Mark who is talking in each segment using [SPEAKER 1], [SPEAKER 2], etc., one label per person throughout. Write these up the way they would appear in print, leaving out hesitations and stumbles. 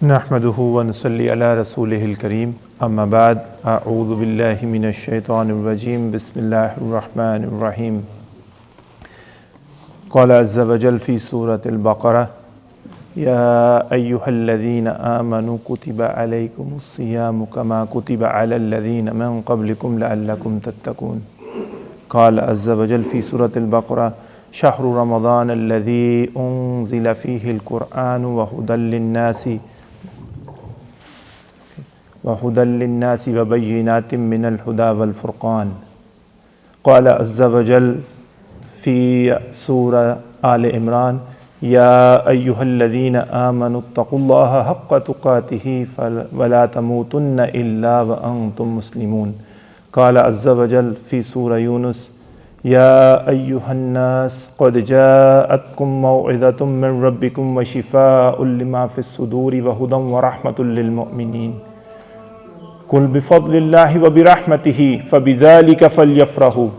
[SPEAKER 1] نحمده ونصلي على رسوله الكريم اما بعد اعوذ بالله من الشيطان الرجيم بسم الله الرحمن الرحيم قال عز وجل في سورة البقرة يا أيها الذين آمنوا كتب عليكم الصيام كما كتب على الذين من قبلكم لعلكم تتقون قال عز وجل في سورة البقرة شهر رمضان الذي أنزل فيه القرآن وهدى للناس وبينات من الهدى والفرقان قال عز وجل في سورة آل عمران يا أيها الذين آمنوا اتقوا الله حق تقاته ولا تموتن إلا وأنتم مسلمون قال عز وجل في سورة يونس يا أيها الناس قد جاءتكم موعظة من ربكم وشفاء لما في الصدور وهدى ورحمة للمؤمنين قل بفضل الله وبرحمته فبذلك فليفرحوا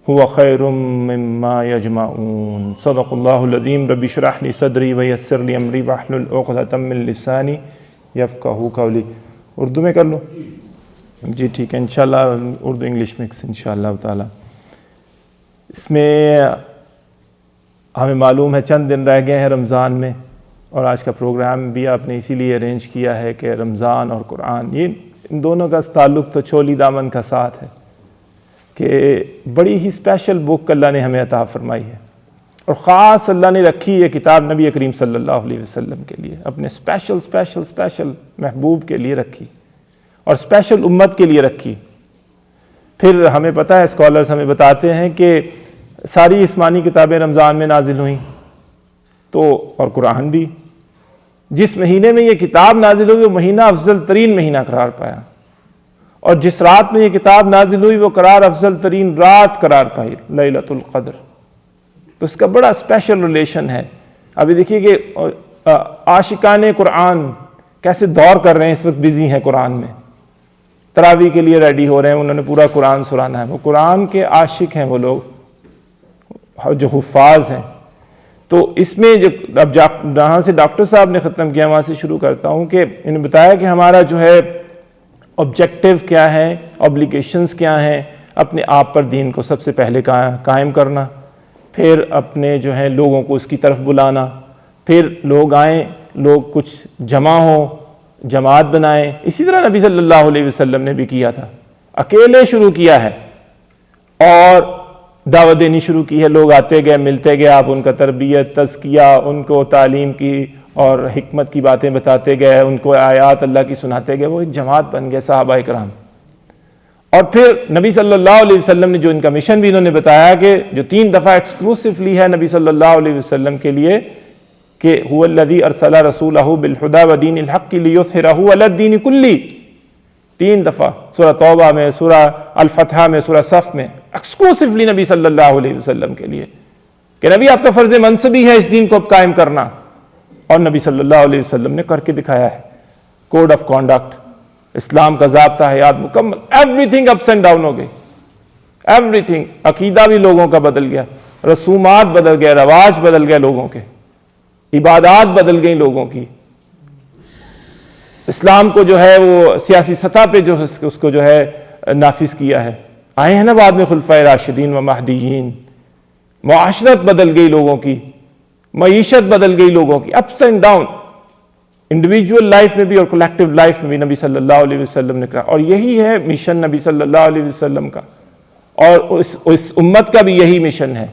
[SPEAKER 1] هو خير مما يجمعون صدق الله العظيم رب اشرح لي صدري ويسر لي امري واحلل عقدة من لساني يفقهوا قولي اردو میں کر لو جی ٹھیک ہے انشاءاللہ اردو انگلش مکس انشاءاللہ تعالی. اس میں ہمیں معلوم ہے چند دن رہ گئے ہیں رمضان میں، اور آج کا پروگرام بھی آپ نے اسی لیے ارینج کیا ہے کہ رمضان اور قرآن یہ ان دونوں کا تعلق تو چولی دامن کا ساتھ ہے کہ بڑی ہی اسپیشل بک اللہ نے ہمیں عطا فرمائی ہے، اور خاص اللہ نے رکھی یہ کتاب نبی کریم صلی اللہ علیہ وسلم کے لیے، اپنے اسپیشل محبوب کے لیے رکھی اور اسپیشل امت کے لیے رکھی. پھر ہمیں پتہ ہے اسکالرز ہمیں بتاتے ہیں کہ ساری آسمانی کتابیں رمضان میں نازل ہوئیں تو اور قرآن بھی، جس مہینے میں یہ کتاب نازل ہوئی وہ مہینہ افضل ترین مہینہ قرار پایا، اور جس رات میں یہ کتاب نازل ہوئی وہ قرار افضل ترین رات قرار پائی لیلۃ القدر. تو اس کا بڑا اسپیشل ریلیشن ہے. ابھی دیکھیے کہ عاشقان قرآن کیسے دور کر رہے ہیں، اس وقت بزی ہیں قرآن میں، تراویح کے لیے ریڈی ہو رہے ہیں، انہوں نے پورا قرآن سرانا ہے. وہ قرآن کے عاشق ہیں وہ لوگ جو حفاظ ہیں. تو اس میں جو اب جہاں سے ڈاکٹر صاحب نے ختم کیا وہاں سے شروع کرتا ہوں کہ انہوں نے بتایا کہ ہمارا جو ہے آبجیکٹو کیا ہے، اوبلیگیشنز کیا ہیں. اپنے آپ پر دین کو سب سے پہلے قائم کرنا، پھر اپنے جو ہے لوگوں کو اس کی طرف بلانا، پھر لوگ آئیں، لوگ کچھ جمع ہوں، جماعت بنائیں. اسی طرح نبی صلی اللہ علیہ وسلم نے بھی کیا تھا، اکیلے شروع کیا ہے اور دعوت دینی شروع کی ہے. لوگ آتے گئے، ملتے گئے، آپ ان کا تربیت، تزکیہ، ان کو تعلیم کی اور حکمت کی باتیں بتاتے گئے، ان کو آیات اللہ کی سناتے گئے. وہ ایک جماعت بن گئے صحابہ کرام. اور پھر نبی صلی اللہ علیہ وسلم نے جو ان کا مشن بھی انہوں نے بتایا کہ جو 3 دفعہ ایکسکلوسیولی ہے نبی صلی اللہ علیہ وسلم کے لیے کہ هو الذی ارسل رسولہ بالہدی ودین الحق لیظہرہ علی الدین کلہ. 3 دفعہ سورہ توبہ میں، سورہ الفتح میں، سورہ صف میں ایکسکلوسیولی نبی صلی اللہ علیہ وسلم کے لیے کہ نبی آپ کا فرض منصبی ہے اس دین کو اب قائم کرنا. اور نبی صلی اللہ علیہ وسلم نے کر کے دکھایا ہے. کوڈ آف کانڈکٹ، اسلام کا ضابطہ حیات مکمل، everything ups and down ہو گئی، ایوری تھنگ. عقیدہ بھی لوگوں کا بدل گیا، رسومات بدل گئے، رواج بدل گئے لوگوں کے، عبادات بدل گئیں لوگوں کی. اسلام کو جو ہے وہ سیاسی سطح پہ جو اس کو جو ہے نافذ کیا ہے. آئے ہیں نا بعد میں خلفائے راشدین و مہدیین. معاشرت بدل گئی لوگوں کی، معیشت بدل گئی لوگوں کی، ups and down, individual life میں بھی اور کلیکٹیو لائف میں بھی نبی صلی اللہ علیہ وسلم نے کہا. اور یہی ہے مشن نبی صلی اللہ علیہ وسلم کا، اور اس امت کا بھی یہی مشن ہے.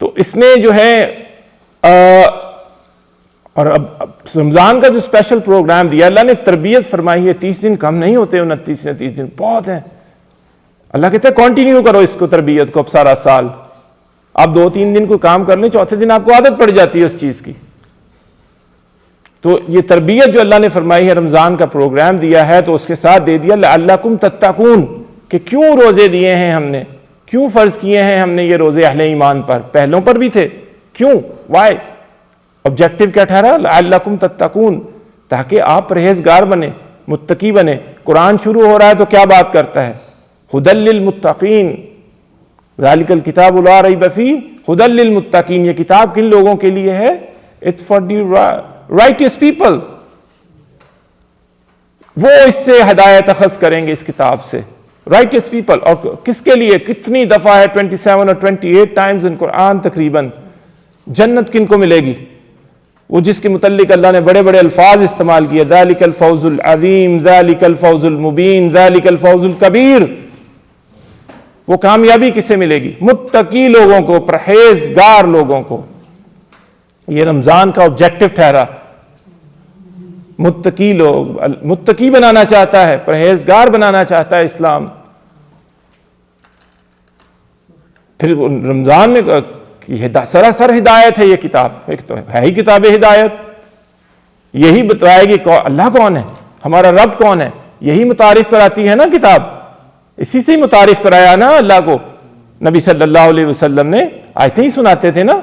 [SPEAKER 1] تو اس میں جو ہے اور اب رمضان کا جو اسپیشل پروگرام دیا اللہ نے، تربیت فرمائی ہے. 30 دن کم نہیں ہوتے، 29 یا 30 دن بہت ہیں. اللہ کہتا ہے کنٹینیو کرو اس کو، تربیت کو اب سارا سال. آپ 2-3 دن کو کام کر لیں، چوتھے دن آپ کو عادت پڑ جاتی ہے اس چیز کی. تو یہ تربیت جو اللہ نے فرمائی ہے، رمضان کا پروگرام دیا ہے تو اس کے ساتھ دے دیا لعلکم تتقون، کہ کیوں روزے دیے ہیں ہم نے، کیوں فرض کیے ہیں ہم نے یہ روزے اہل ایمان پر، پہلوں پر بھی تھے، کیوں، وائی، آبجیکٹو کیا ٹھہرا، لعلکم تتقون، تاکہ آپ پرہیزگار بنے، متقی بنے. قرآن شروع ہو رہا ہے تو کیا بات کرتا ہے، ہدی للمتقین، ذالک الکتاب لا ریب فیہ ہدی للمتقین. یہ کتاب کن لوگوں کے لیے ہے؟ It's for the righteous people. وہ اس سے ہدایت اخذ کریں گے اس کتاب سے. Rights people. اور کس کے لیے؟ کتنی دفعہ ہے؟ 27 اور 28 ٹائمز ان قرآن تقریباً. جنت کن کو ملے گی؟ وہ جس کے متعلق اللہ نے بڑے بڑے الفاظ استعمال کیے، ذالک الفوز العظیم، ذالک الفوز المبین، ذالک الفوز الکبیر. وہ کامیابی کسے ملے گی؟ متقی لوگوں کو، پرہیزگار لوگوں کو. یہ رمضان کا آبجیکٹو ٹھہرا. متقی لوگ، متقی بنانا چاہتا ہے، پرہیزگار بنانا چاہتا ہے اسلام. پھر رمضان میں سراسر ہدایت ہے یہ کتاب. ایک تو ہے ہی کتاب ہدایت، یہی بتائے گی اللہ کون ہے، ہمارا رب کون ہے. یہی متعارف کراتی ہے نا کتاب. اسی سے ہی متعارف کرایا نا اللہ کو. نبی صلی اللہ علیہ وسلم نے آیتیں ہی سناتے تھے نا.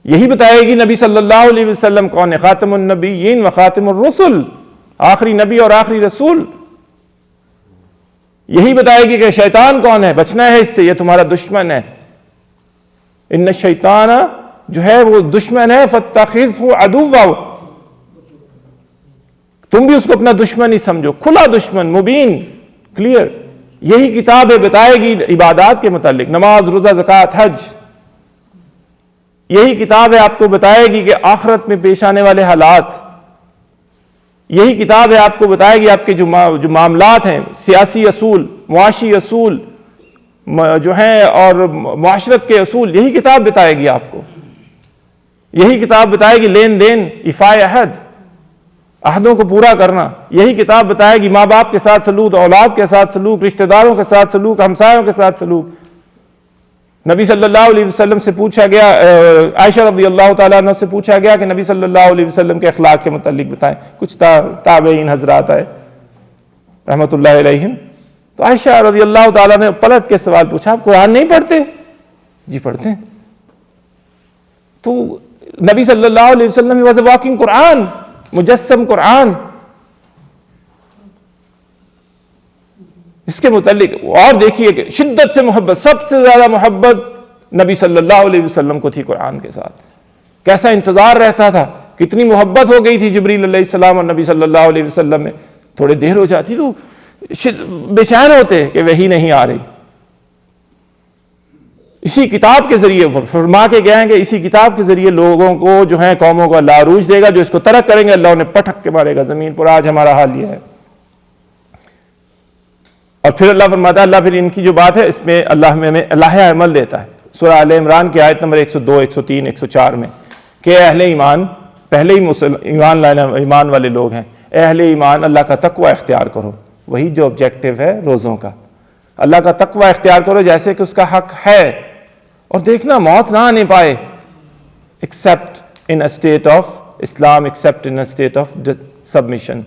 [SPEAKER 1] یہی بتائے گی نبی صلی اللہ علیہ وسلم کون ہے، خاتم النبیین و خاتم الرسل، آخری نبی اور آخری رسول. یہی بتائے گی کہ شیطان کون ہے، بچنا ہے اس سے، یہ تمہارا دشمن ہے. ان الشیطان جو ہے وہ دشمن ہے، فاتخذہ عدوا، تم بھی اس کو اپنا دشمن ہی سمجھو، کھلا دشمن، مبین، کلیئر. یہی کتاب ہے بتائے گی عبادات کے متعلق، نماز، روزہ، زکوٰۃ، حج. یہی کتاب ہے آپ کو بتائے گی کہ آخرت میں پیش آنے والے حالات. یہی کتاب ہے آپ کو بتائے گی آپ کے جو معاملات ہیں، سیاسی اصول، معاشی اصول جو ہیں اور معاشرت کے اصول. یہی کتاب بتائے گی آپ کو. یہی کتاب بتائے گی لین دین، ایفاء عہد، عہدوں کو پورا کرنا. یہی کتاب بتائے گی ماں باپ کے ساتھ سلوک، اولاد کے ساتھ سلوک، رشتہ داروں کے ساتھ سلوک، ہمسایوں کے ساتھ سلوک. نبی صلی اللہ علیہ وسلم سے پوچھا گیا، عائشہ رضی اللہ تعالیٰ عنہ سے پوچھا گیا کہ نبی صلی اللہ علیہ وسلم کے اخلاق کے متعلق بتائیں. کچھ تابعین حضرات آئے رحمۃ اللہ علیہم، تو عائشہ رضی اللہ تعالیٰ نے پلٹ کے سوال پوچھا، آپ قرآن نہیں پڑھتے؟ جی پڑھتے ہیں. تو نبی صلی اللہ علیہ وسلم واز اے واکنگ قرآن، مجسم قرآن. اس کے متعلق اور دیکھیے کہ شدت سے محبت، سب سے زیادہ محبت نبی صلی اللہ علیہ وسلم کو تھی قرآن کے ساتھ. کیسا انتظار رہتا تھا، کتنی محبت ہو گئی تھی جبریل علیہ السلام اور نبی صلی اللہ علیہ وسلم میں. تھوڑے دیر ہو جاتی تو بے چین ہوتے کہ وحی نہیں آ رہی. اسی کتاب کے ذریعے فرما کے گئے ہیں کہ اسی کتاب کے ذریعے لوگوں کو جو ہے قوموں کو اللہ عروج دے گا. جو اس کو ترک کریں گے اللہ انہیں پٹک کے مارے گا زمین پر. آج ہمارا حال یہ ہے. اور پھر اللہ فرماتا ہے، اللہ پھر ان کی جو بات ہے اس میں اللہ ہمیں اللہ عمل دیتا ہے. سورہ آل عمران کی آیت نمبر 102، 103، 104 میں کہ اہل ایمان، پہلے ہی ایمان والے لوگ ہیں، اہل ایمان اللہ کا تقوی اختیار کرو. وہی جو آبجیکٹو ہے روزوں کا، اللہ کا تقوی اختیار کرو جیسے کہ اس کا حق ہے. اور دیکھنا موت نہ آنے پائے accept in a state of Islam, accept in a state of submission.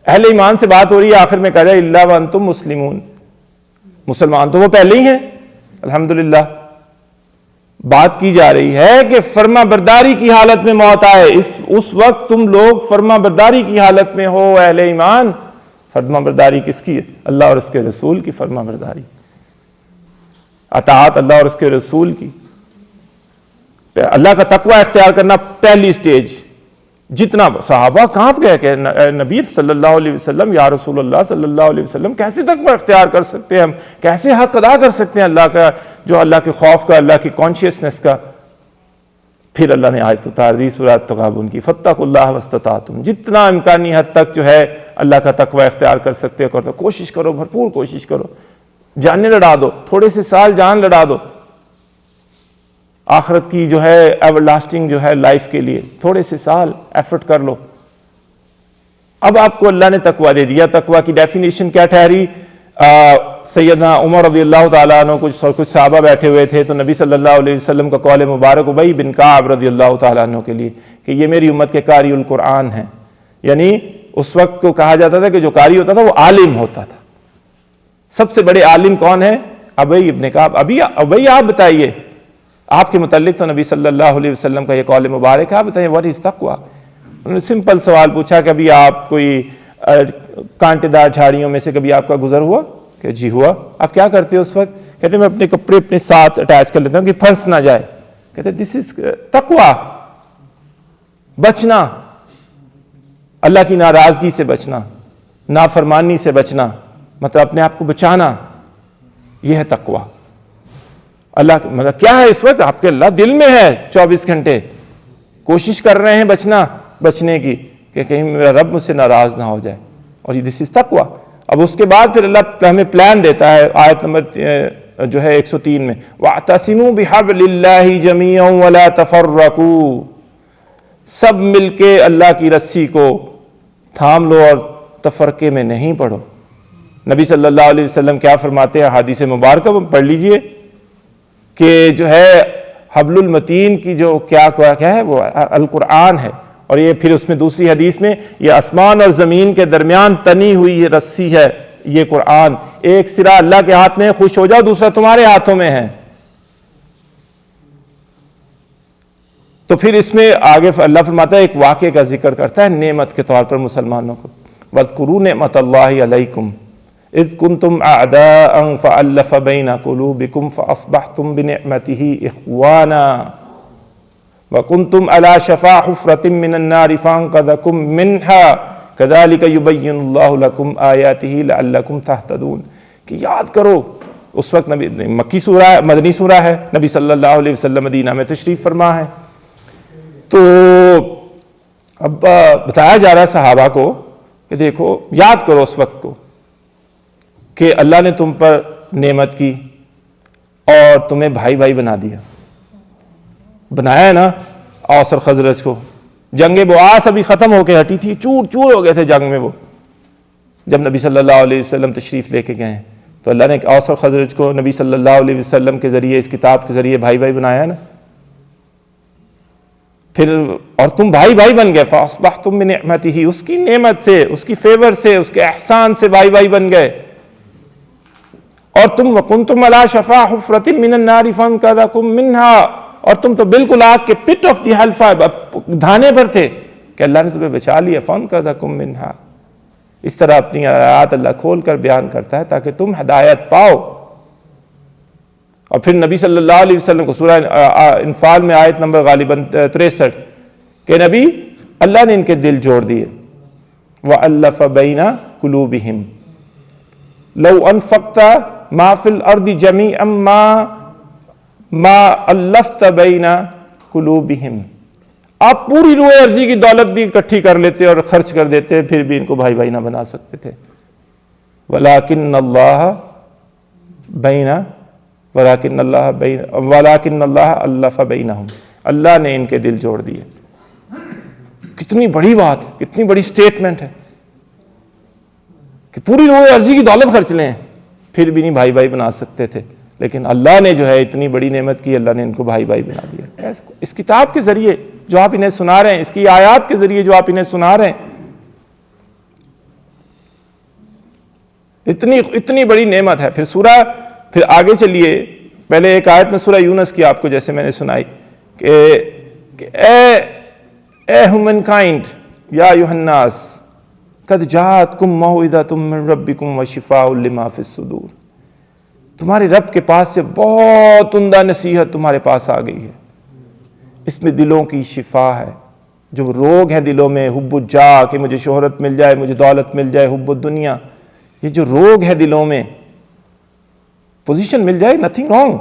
[SPEAKER 1] اہل ایمان سے بات ہو رہی ہے، آخر میں کہہ رہے الا وانتم مسلمون. مسلمان تو وہ پہلے ہی ہیں الحمدللہ. بات کی جا رہی ہے کہ فرما برداری کی حالت میں موت آئے. اس وقت تم لوگ فرما برداری کی حالت میں ہو اہل ایمان. فرما برداری کس کی ہے؟ اللہ اور اس کے رسول کی فرما برداری، اطاعت اللہ اور اس کے رسول کی. اللہ کا تقوی اختیار کرنا پہلی سٹیج. جتنا صحابہ کانپ گئے کہ نبی صلی اللہ علیہ وسلم، یا رسول اللہ صلی اللہ علیہ وسلم، کیسے تقوی اختیار کر سکتے ہیں ہم، کیسے حق ادا کر سکتے ہیں اللہ کا، جو اللہ کے خوف کا، اللہ کی کانشیسنس کا. پھر اللہ نے آیت اتار دی سورۃ التغابن کی، فاتقوا اللہ ما استطعتم. جتنا امکانی حد تک جو ہے اللہ کا تقوی اختیار کر سکتے ہو تو کوشش کرو، بھرپور کوشش کرو. جانیں لڑا دو، تھوڑے سے سال جان لڑا دو آخرت کی جو ہے ایور لاسٹنگ جو ہے لائف کے لیے. تھوڑے سے سال ایفرٹ کر لو. اب آپ کو اللہ نے تقوی دے دیا. تقوی کی ڈیفینیشن کیا ٹھہری؟ سیدنا عمر رضی اللہ تعالیٰ عنہ کچھ صحابہ بیٹھے ہوئے تھے تو نبی صلی اللہ علیہ وسلم کا قول مبارک ابی بن کعب رضی اللہ تعالیٰ عنہ کے لیے کہ یہ میری امت کے قاری القرآن ہیں. یعنی اس وقت کو کہا جاتا تھا کہ جو قاری ہوتا تھا وہ عالم ہوتا تھا. سب سے بڑے عالم کون ہے؟ ابی ابن کعب. ابی آپ بتائیے، آپ کے متعلق تو نبی صلی اللہ علیہ وسلم کا یہ قول مبارک ہے، آپ بتائیے what is تقوی. انہوں نے سمپل سوال پوچھا کہ ابھی آپ کوئی کانٹے دار جھاڑیوں میں سے کبھی آپ کا گزر ہوا؟ کہ جی ہوا. آپ کیا کرتے ہو اس وقت؟ کہتے میں اپنے کپڑے اپنے ساتھ اٹیچ کر لیتا ہوں کہ پھنس نہ جائے. کہتے دس از تقوی، بچنا. اللہ کی ناراضگی سے بچنا، نافرمانی سے بچنا، مطلب اپنے آپ کو بچانا، یہ ہے تقوی۔ اللہ مطلب کیا ہے اس وقت آپ کے اللہ دل میں ہے 24 گھنٹے، کوشش کر رہے ہیں بچنے کی کہ کہیں میرا رب مجھ سے ناراض نہ ہو جائے، اور یہ دس از تقوی۔ اب اس کے بعد پھر اللہ ہمیں پلان دیتا ہے آیت نمبر جو ہے 103 میں، وَاعْتَصِمُوا بِحَبْلِ اللَّهِ جَمِيعًا وَلَا تَفَرَّقُوا، سب مل کے اللہ کی رسی کو تھام لو اور تفرقے میں نہیں پڑو۔ نبی صلی اللہ علیہ وسلم کیا فرماتے ہیں حدیث مبارکہ پڑھ لیجئے کہ جو ہے حبل المتین کی جو کیا ہے وہ القرآن ہے، اور یہ پھر اس میں دوسری حدیث میں یہ آسمان اور زمین کے درمیان تنی ہوئی یہ رسی ہے، یہ قرآن، ایک سرا اللہ کے ہاتھ میں خوش ہو جاؤ، دوسرا تمہارے ہاتھوں میں ہے۔ تو پھر اس میں آگے اللہ فرماتا ہے، ایک واقعے کا ذکر کرتا ہے نعمت کے طور پر مسلمانوں کو، وَاذْكُرُوا نِعْمَةَ اللَّهِ عَلَيْكُمْ اذ كنتم اعداء فألف بين قلوبكم فاصبحتم بنعمته اخوانا وكنتم على شفا حفرة من النار فانقذكم منها كذلك يبين الله لكم آياته لعلكم تهتدون۔ کہ یاد کرو اس وقت نبی مکی سورہ ہے، مدنی سورہ ہے، نبی صلی اللہ علیہ وسلم مدینہ میں تشریف فرما ہے، تو اب بتایا جا رہا ہے صحابہ کو کہ دیکھو یاد کرو اس وقت کو کہ اللہ نے تم پر نعمت کی اور تمہیں بھائی بھائی بنا دیا، بنایا ہے نا اوس اور خزرج کو۔ جنگ بعاث ابھی ختم ہو کے ہٹی تھی، چور چور ہو گئے تھے جنگ میں وہ، جب نبی صلی اللہ علیہ وسلم تشریف لے کے گئے ہیں تو اللہ نے اوس اور خزرج کو نبی صلی اللہ علیہ وسلم کے ذریعے، اس کتاب کے ذریعے بھائی بھائی بنایا ہے نا۔ پھر اور تم بھائی بھائی بن گئے، فاصبحتم بنعمتہ، اس کی نعمت سے، اس کی فیور سے، اس کے احسان سے بھائی بھائی بن گئے۔ اور تم وَكُنْتُمْ عَلَى شَفَا حُفْرَةٍ مِّنَ النَّارِ فَانْقَذَكُم مِّنْهَا، اور تم تو بالکل آگ کے پٹ آف دی ہلفا دھانے پر تھے کہ اللہ نے تمہیں بچا لیا، فَانْقَذَكُم مِّنْهَا۔ اس طرح اپنی آیات اللہ کھول کر بیان کرتا ہے تاکہ تم ہدایت پاؤ۔ اور پھر نبی صلی اللہ علیہ وسلم کو سورہ انفال میں آیت نمبر غالباً 63 کہ نبی اللہ نے ان کے دل جوڑ دیے، وَأَلَّفَ بَيْنَ قُلُوبِهِمْ لَوْ أَنفَقْتَ مَا فِي الْأَرْضِ جَمِيعًا مَا أَلَّفْتَ بَيْنَ قُلُوبِهِمْ، آپ پوری روئے ارضی کی دولت بھی اکٹھی کر لیتے اور خرچ کر دیتے، پھر بھی ان کو بھائی بھائی نہ بنا سکتے تھے۔ وَلَكِنَّ اللَّهَ أَلَّفَ بَيْنَهُمْ، اللہ نے ان کے دل جوڑ دیے۔ کتنی بڑی بات، کتنی بڑی سٹیٹمنٹ ہے کہ پوری روئے ارضی کی دولت خرچ لیں پھر بھی نہیں بھائی بھائی بنا سکتے تھے، لیکن اللہ نے جو ہے اتنی بڑی نعمت کی، اللہ نے ان کو بھائی بھائی بنا دیا۔ اس کتاب کے ذریعے جو آپ انہیں سنا رہے ہیں، اس کی آیات کے ذریعے جو آپ انہیں سنا رہے ہیں، اتنی بڑی نعمت ہے۔ پھر آگے چلیے، پہلے ایک آیت میں سورہ یونس کی آپ کو جیسے میں نے سنائی کہ اے ہیومن کائنڈ یا ایھا الناس قد جاءتکم موعظۃ من ربکم وشفاء لما فی الصدور، تمہارے رب کے پاس سے بہت عمدہ نصیحت تمہارے پاس آ گئی ہے، اس میں دلوں کی شفا ہے، جو روگ ہیں دلوں میں، حب الجاہ کہ مجھے شہرت مل جائے، مجھے دولت مل جائے، حب الدنیا، یہ جو روگ ہے دلوں میں، پوزیشن مل جائے نتھنگ رانگ،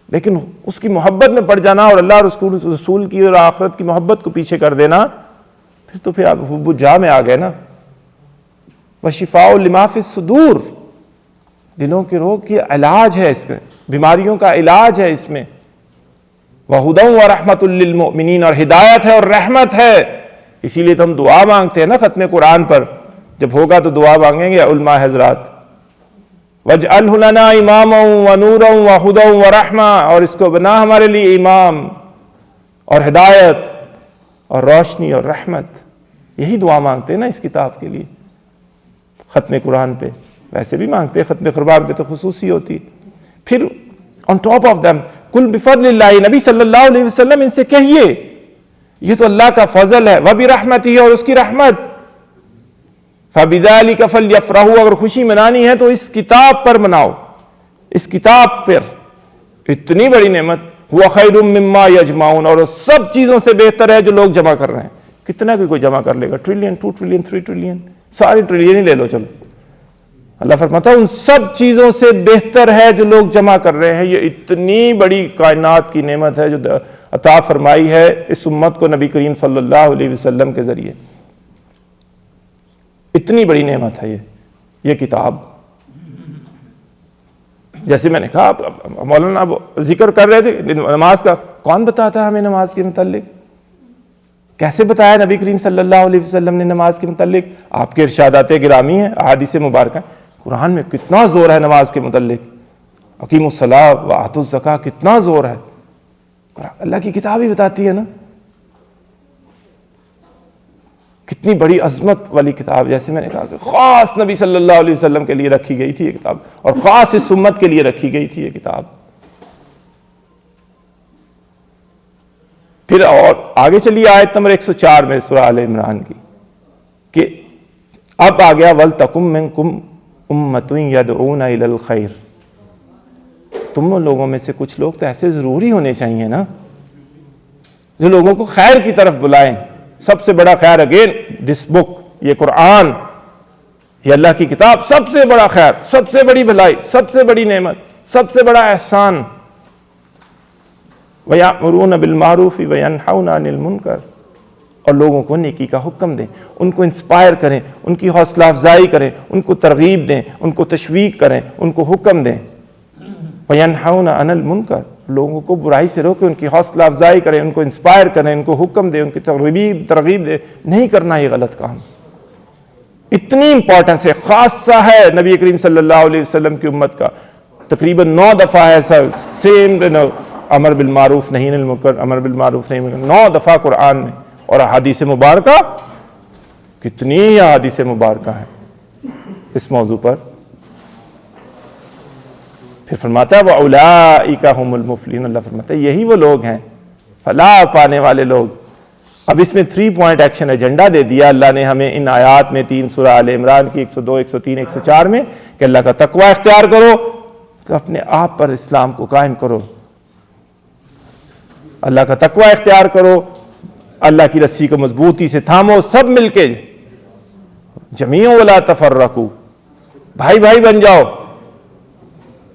[SPEAKER 1] لیکن اس کی محبت میں پڑ جانا اور اللہ اور اس رسول کی اور آخرت کی محبت کو پیچھے کر دینا، پھر تو پھر آپ حب الجاہ میں آ گئے نا۔ وشفاء لما فی الصدور، دلوں کے روگ کی علاج ہے، اس میں بیماریوں کا علاج ہے اس میں۔ وَهُدًى وَرَحْمَةٌ لِّلْمُؤْمِنِينَ، اور ہدایت ہے اور رحمت ہے، اسی لیے تو ہم دعا مانگتے ہیں نا ختم قرآن پر، جب ہوگا تو دعا مانگیں گے علماء حضرات، وَاجْعَلْهُ لَنَا إِمَامًا وَنُورًا وَهُدًى وَرَحْمَةً، اور اس کو بنا ہمارے لیے امام اور ہدایت اور روشنی اور رحمت، یہی دعا مانگتے ہیں نا اس کتاب کے لیے ختم قرآن پہ، ویسے بھی مانگتے ہیں ختم قرآن پہ تو خصوصی ہوتی۔ پھر on top of them قُلْ بِفَضْلِ اللَّهِ، نبی صلی اللہ علیہ وسلم ان سے کہیے یہ تو اللہ کا فضل ہے، وَبِرَحْمَتِهِ، اور اس کی رحمت، فَبِذَلِكَ فَلْيَفْرَحُوا، اگر خوشی منانی ہے تو اس کتاب پر مناؤ، اس کتاب پر، اتنی بڑی نعمت، هُوَ خَيْرٌ مِّمَّا يَجْمَعُونَ، اور سب چیزوں سے بہتر ہے جو لوگ جمع کر رہے ہیں، کتنا کوئی جمع کر لے گا؟ ٹریلین، 2 ٹریلین، 3 ٹریلین، سارے ٹریلین ہی لے لو چلو. اللہ فرماتا ہے ان سب چیزوں سے بہتر ہے جو لوگ جمع کر رہے ہیں. یہ اتنی بڑی کائنات کی نعمت ہے جو عطا فرمائی ہے اس امت کو نبی کریم صلی اللہ علیہ وسلم کے ذریعے. اتنی بڑی نعمت ہے یہ کتاب. جیسے میں نے کہا مولانا ذکر کر رہے تھے نماز کا، کون بتاتا ہے ہمیں نماز کے متعلق؟ کیسے بتایا نبی کریم صلی اللہ علیہ وسلم نے نماز کے متعلق؟ آپ کے ارشادات گرامی ہیں، احادیث مبارکہ. قرآن میں کتنا زور ہے نماز کے متعلق. اقیموا الصلاۃ وآتوا الزکاۃ، کتنا زور ہے. اللہ کی کتاب ہی بتاتی ہے نا. کتنی بڑی عظمت والی کتاب. جیسے میں نے کہا کہ خاص نبی صلی اللہ علیہ وسلم کے لیے رکھی گئی تھی یہ کتاب، اور خاص اس امت کے لیے رکھی گئی تھی یہ کتاب. پھر اور آگے چلیے آیت نمبر 104 میں سورہ آل عمران کی، کہ اب آ گیا وَلْتَكُن مِّنكُمْ أُمَّةٌ يَدْعُونَ إِلَى الْخَيْرِ. تم لوگوں میں سے کچھ لوگ تو ایسے ضروری ہونے چاہیے نا جو لوگوں کو خیر کی طرف بلائیں. سب سے بڑا خیر اگین دس بک، یہ قرآن، یہ اللہ کی کتاب، سب سے بڑا خیر، سب سے بڑی بھلائی، سب سے بڑی نعمت، سب سے بڑا احسان. وَيَأْمُرُونَ بِالْمَعْرُوفِ وَيَنْهَوْنَ عَنِ الْمُنْكَرِ، اور لوگوں کو نیکی کا حکم دیں، ان کو انسپائر کریں، ان کی حوصلہ افزائی کریں، ان کو ترغیب دیں، ان کو تشویق کریں، ان کو حکم دیں. وَيَنْهَوْنَ عَنِ الْمُنْكَرِ، لوگوں کو برائی سے روکیں، ان کی حوصلہ افزائی کریں، ان کو انسپائر کریں، ان کو حکم دیں، ان کی ترغیب دیں. نہیں کرنا یہ غلط کام. اتنی امپورٹنس ہے، خاصہ ہے نبی کریم صلی اللہ علیہ وسلم کی امت کا. تقریباً 9 دفعہ ہے سیم امر بالمعروف نہیں عن المنکر، امر بالمعروف نہیں عن المنکر، 9 دفعہ قرآن میں. اور احادیث مبارکہ، کتنی احادیث مبارکہ ہیں اس موضوع پر. پھر فرماتا ہے وَأُولَئِكَ هُمُ الْمُفْلِحُونَ، اللہ فرماتا ہے یہی وہ لوگ ہیں فلاح پانے والے لوگ. اب اس میں 3 پوائنٹ ایکشن ایجنڈا دے دیا اللہ نے ہمیں ان آیات میں 3 سورہ آل عمران کی 102، 103، 104 میں، کہ اللہ کا تقوی اختیار کرو تو اپنے آپ پر اسلام کو قائم کرو. اللہ کا تقوی اختیار کرو، اللہ کی رسی کو مضبوطی سے تھامو، سب مل کے جمیع ولا تفرقوا، بھائی بھائی بن جاؤ.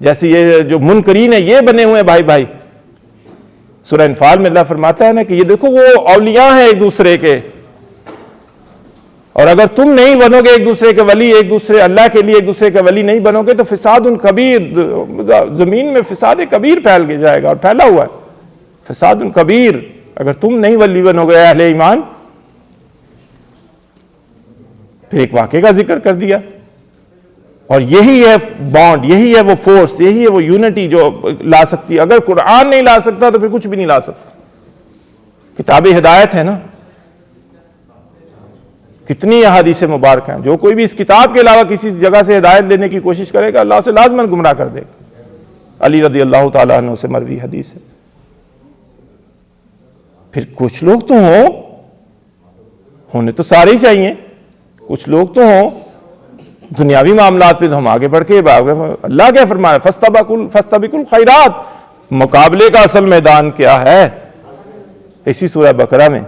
[SPEAKER 1] جیسے یہ جو منکرین ہیں یہ بنے ہوئے بھائی بھائی. سورہ انفال میں اللہ فرماتا ہے نا کہ یہ دیکھو وہ اولیاء ہیں ایک دوسرے کے، اور اگر تم نہیں بنو گے ایک دوسرے کے ولی، ایک دوسرے اللہ کے لیے ایک دوسرے کے ولی نہیں بنو گے تو فساد کبیر، زمین میں فساد کبیر پھیل کے جائے گا، اور پھیلا ہوا ہے فساد کبیر. اگر تم نہیں ولی بنو گے اہل ایمان. پھر ایک واقعے کا ذکر کر دیا، اور یہی ہے بانڈ، یہی ہے وہ فورس، یہی ہے وہ یونٹی جو لا سکتی ہے. اگر قرآن نہیں لا سکتا تو پھر کچھ بھی نہیں لا سکتا. کتاب ہدایت ہے نا. کتنی احادیث مبارک ہیں. جو کوئی بھی اس کتاب کے علاوہ کسی جگہ سے ہدایت لینے کی کوشش کرے گا اللہ سے لازماً گمراہ کر دے گا. علی رضی اللہ تعالیٰ عنہ سے مروی حدیث ہے. پھر کچھ لوگ تو ہونے تو سارے ہی چاہیے، کچھ لوگ تو ہوں دنیاوی معاملات پہ تو ہم آگے بڑھ کے اللہ کیا فرمایا فاستبقوا الخیرات. مقابلے کا اصل میدان کیا ہے؟ اسی سورہ بقرہ میں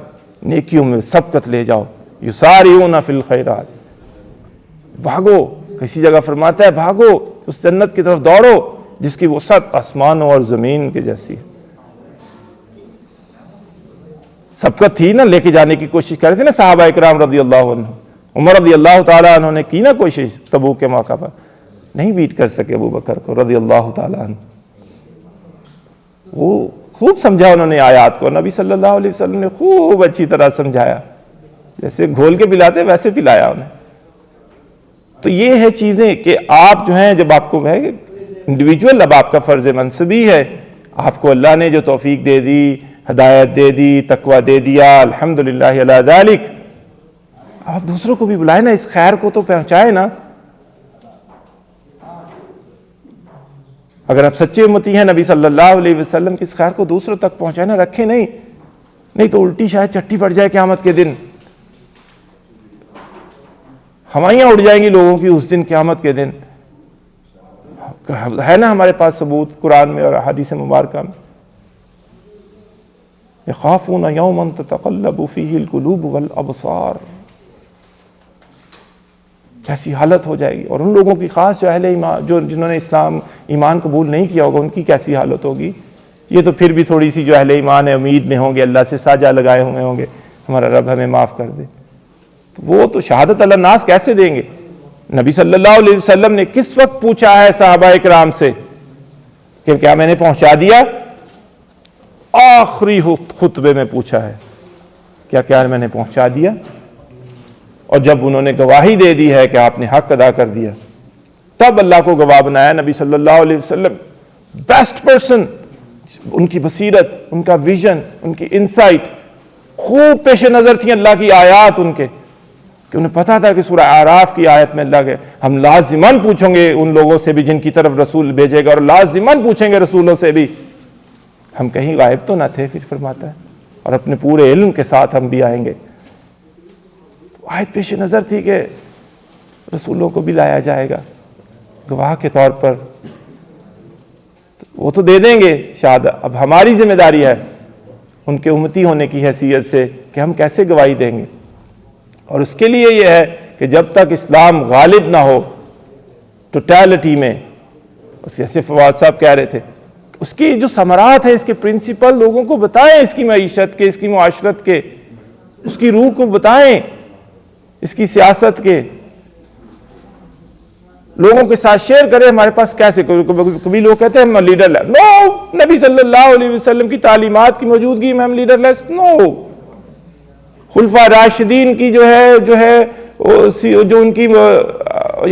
[SPEAKER 1] نیکیوں میں سبقت لے جاؤ، یسارعون فی الخیرات، بھاگو. کسی جگہ فرماتا ہے بھاگو اس جنت کی طرف دوڑو جس کی وسعت آسمانوں اور زمین کے جیسی ہے. سبقت تھی نا، لے کے جانے کی کوشش کر رہے تھے نا صحابہ اکرام رضی اللہ عنہ. عمر رضی اللہ تعالیٰ عنہ نے کی نا کوشش تبوک کے موقع پر، نہیں بیٹ کر سکے ابو بکر کو رضی اللہ تعالیٰ عنہ. وہ خوب سمجھا انہوں نے آیات کو، نبی صلی اللہ علیہ وسلم نے خوب اچھی طرح سمجھایا، جیسے گھول کے پلاتے ویسے پلایا انہیں. تو یہ ہے چیزیں کہ آپ جو ہیں، جب آپ کو ہے انڈیویجول، اب آپ کا فرض منصبی ہے، آپ کو اللہ نے جو توفیق دے دی، ہدایت دے دی، تقوی دے دیا، الحمدللہ علی ذالک، آپ دوسروں کو بھی بلائیں نا، اس خیر کو تو پہنچائیں نا. اگر آپ سچے امتی ہیں نبی صلی اللہ علیہ وسلم کی اس خیر کو دوسروں تک پہنچائیں نا، رکھیں نہیں تو الٹی شاید چٹی پڑ جائے قیامت کے دن. ہوائیاں اڑ جائیں گی لوگوں کی اس دن قیامت کے دن. ہے نا ہمارے پاس ثبوت قرآن میں اور احادیث مبارکہ میں. یخافون یوما تتقلب فیہ القلوب والابصار. کیسی حالت ہو جائے گی. اور ان لوگوں کی خاص جو اہل ایمان جنہوں نے ایمان قبول نہیں کیا ہوگا ان کی کیسی حالت ہوگی. یہ تو پھر بھی تھوڑی سی جو اہل ایمان ہے امید میں ہوں گے, اللہ سے ساجہ لگائے ہوئے ہوں گے ہمارا رب ہمیں معاف کر دے. تو وہ تو شہادت علی الناس کیسے دیں گے؟ نبی صلی اللہ علیہ وسلم نے کس وقت پوچھا ہے صحابہ اکرام سے کہ کیا میں نے پہنچا دیا؟ آخری خطبے میں پوچھا ہے کیا میں نے پہنچا دیا. اور جب انہوں نے گواہی دے دی ہے کہ آپ نے حق ادا کر دیا, تب اللہ کو گواہ بنایا. نبی صلی اللہ علیہ وسلم بیسٹ پرسن, ان کی بصیرت, ان کا ویژن, ان کی انسائٹ خوب پیش نظر تھی اللہ کی آیات ان کے, کہ انہیں پتا تھا کہ سورہ اعراف کی آیت میں اللہ کے ہم لازماً پوچھیں گے ان لوگوں سے بھی جن کی طرف رسول بھیجے گا, اور لازماً پوچھیں گے رسولوں سے بھی, ہم کہیں غائب تو نہ تھے. پھر فرماتا ہے اور اپنے پورے علم کے ساتھ ہم بھی آئیں گے. آیت پیش نظر تھی کہ رسولوں کو بھی لایا جائے گا گواہ کے طور پر, وہ تو دے دیں گے شہادت. اب ہماری ذمہ داری ہے ان کے امتی ہونے کی حیثیت سے کہ ہم کیسے گواہی دیں گے. اور اس کے لیے یہ ہے کہ جب تک اسلام غالب نہ ہو ٹوٹیلٹی میں, جیسے فواد صاحب کہہ رہے تھے, اس کی جو ثمرات ہیں, اس کے پرنسپل لوگوں کو بتائیں, اس کی معیشت کے, اس کی معاشرت کے, اس کی روح کو بتائیں, اس کی سیاست کے, لوگوں کے ساتھ شیئر کریں. ہمارے پاس کیسے, کبھی لوگ کہتے ہیں ہم لیڈر لیس. نو, نبی صلی اللہ علیہ وسلم کی تعلیمات کی موجودگی میں ہم لیڈر لیس. نو, خلفاء راشدین کی جو ہے جو ان کی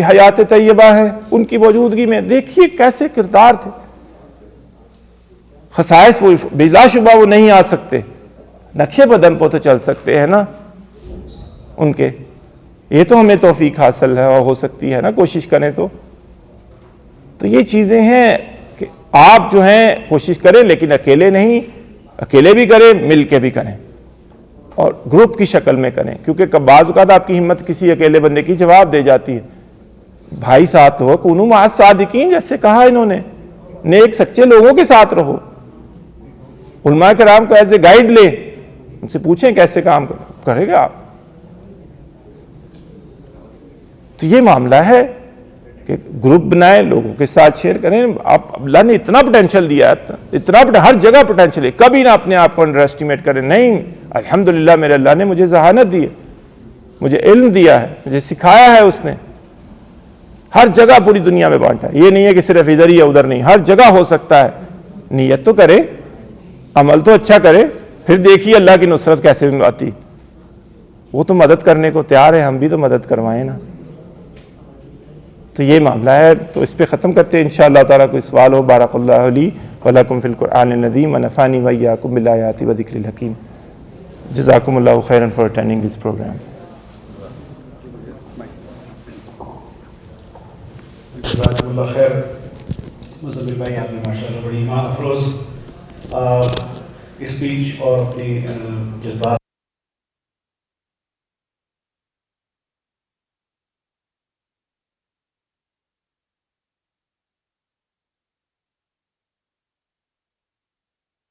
[SPEAKER 1] حیات طیبہ ہے ان کی موجودگی میں دیکھیے کیسے کردار تھے. خصائص وہ بلا شبہ وہ نہیں آ سکتے, نقشے قدم پہ تو چل سکتے ہیں نا ان کے. یہ تو ہمیں توفیق حاصل ہے اور ہو سکتی ہے نا, کوشش کریں تو یہ چیزیں ہیں کہ آپ جو ہیں کوشش کریں, لیکن اکیلے نہیں, اکیلے بھی کریں, مل کے بھی کریں, اور گروپ کی شکل میں کریں. کیونکہ بعض اوقات آپ کی ہمت کسی اکیلے بندے کی جواب دے جاتی ہے. بھائی ساتھ ہو, کونوا مع الصادقین, جیسے کہا انہوں نے, نیک سچے لوگوں کے ساتھ رہو. علماء کرام کو ایسے گائیڈ لیں, ان سے پوچھیں کیسے کام کرے گا آپ. تو یہ معاملہ ہے کہ گروپ بنائیں, لوگوں کے ساتھ شیئر کریں. آپ اللہ نے اتنا پوٹینشیل دیا ہے, اتنا ہر جگہ پوٹینشیل ہے, کبھی نہ اپنے آپ کو انڈر ایسٹیمیٹ کریں. نہیں, الحمدللہ میرے اللہ نے مجھے ذہانت دی ہے, مجھے علم دیا ہے, مجھے سکھایا ہے اس نے, ہر جگہ پوری دنیا میں بانٹا ہے. یہ نہیں ہے کہ صرف ادھر ہی یا ادھر نہیں, ہر جگہ ہو سکتا ہے. نیت تو کرے, عمل تو اچھا کرے, پھر دیکھیے اللہ کی نصرت کیسے آتی. وہ تو مدد کرنے کو تیار ہے, ہم بھی تو مدد کروائیں نا. تو یہ معاملہ ہے, تو اس پہ ختم کرتے ہیں انشاءاللہ تعالیٰ. کوئی سوال ہو. بارک اللہ لی ولکم فی القرآن العظیم ونفعنی وایاکم بالآیات وذکر الحکیم. جزاکم اللہ خیرا فار اٹینڈنگ دس پروگرام.
[SPEAKER 2] جزاکم اللہ خیر. مزمل بھائی آپ نے ماشاءاللہ بڑی ایمان افروز اسپیچ اور اپنی جذبات